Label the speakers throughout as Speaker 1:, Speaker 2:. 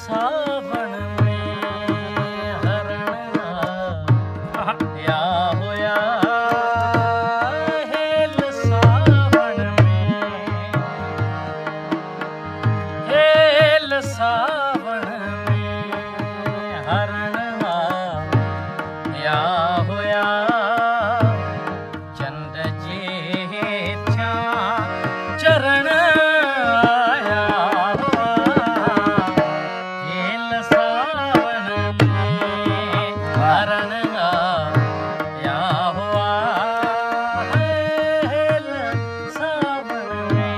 Speaker 1: सावण में हरण या होया हेल सावण में हेल सावण में हरण या होया चंद जेठा चरण आया हेल सावन में हरण या हुआ हेल सावन में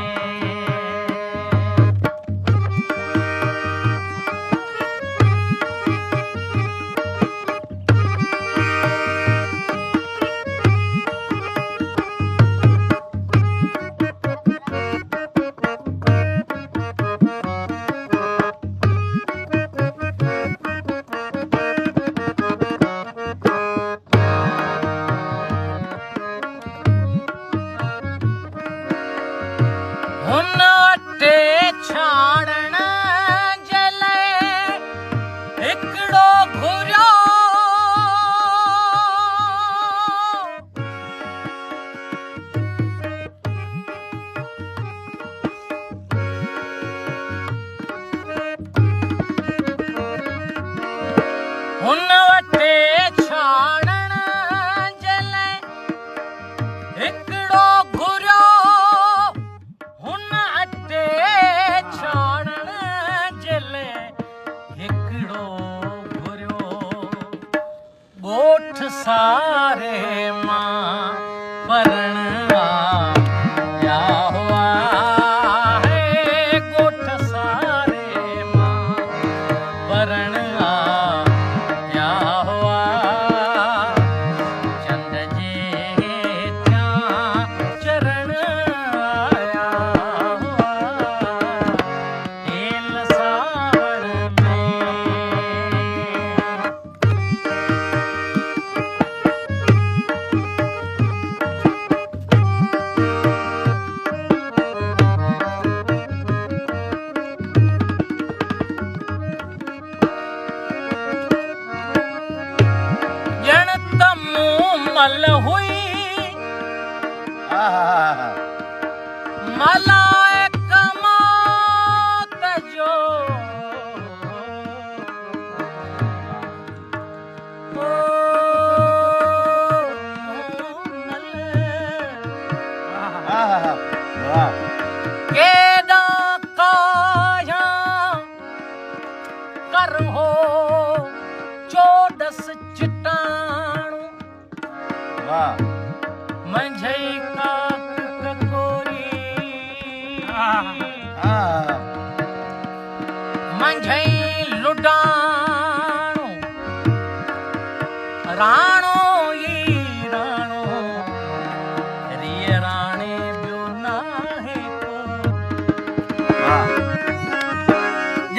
Speaker 1: हुन अटे छाणण जले हिकिड़ो घुरियो हुन अटे छाणण जले हिकिड़ो घुरियो हुन अटे छाणण जले हिकिड़ो घुरियो ॻोठ सारे मां परण आया हुआ है ॻोठ सारे मां परण आया हुआ चंद जेठा चरण आया हुआ हेल सावण में ॼण त मूं मल हुई मलाइक मौत जो केॾा काया कर हो चोडस चिटाणू मंझई काक ककोरी मंझई लुडाणू राणो ई राणो रिय राणे ॿियो नाहे को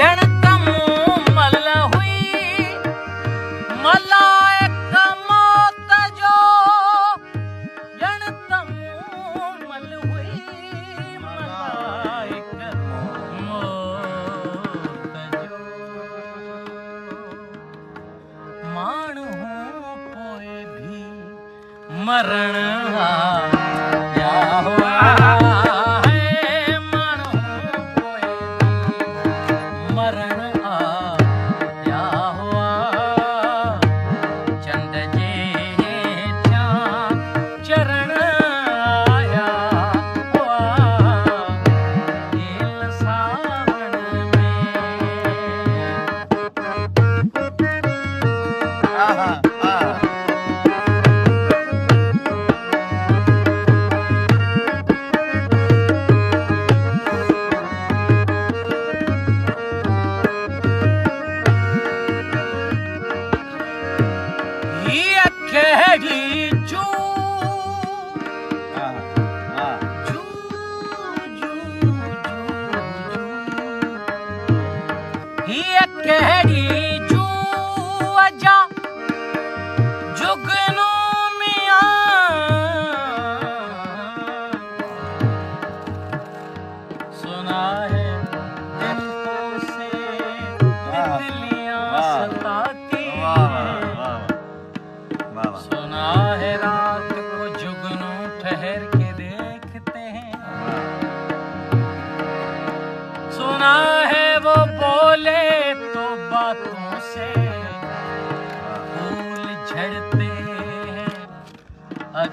Speaker 1: ॼण त मूं मल हुई मलाइक मौत जो ॼण त मूं मल हुई मलाइक मौत जो माण्हू पोइ भी मरण आया हुआ है माण्हू पोइ भी मरण आया हुआ चंद जेठा चरण आया हुआ हेल सावण में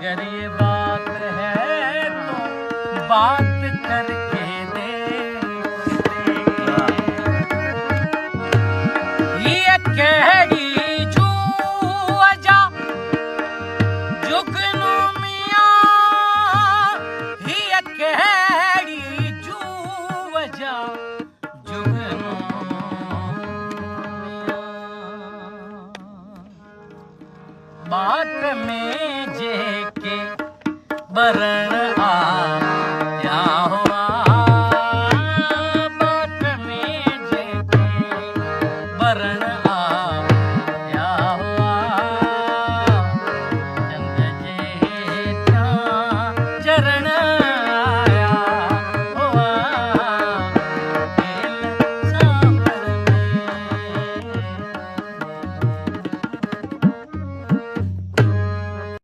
Speaker 1: अगर ये बात है तो बात करके देख ले। ये केड़ी जूअजा जुगनू मियां, ये केड़ी जूअजा जुगनू मियां। बात में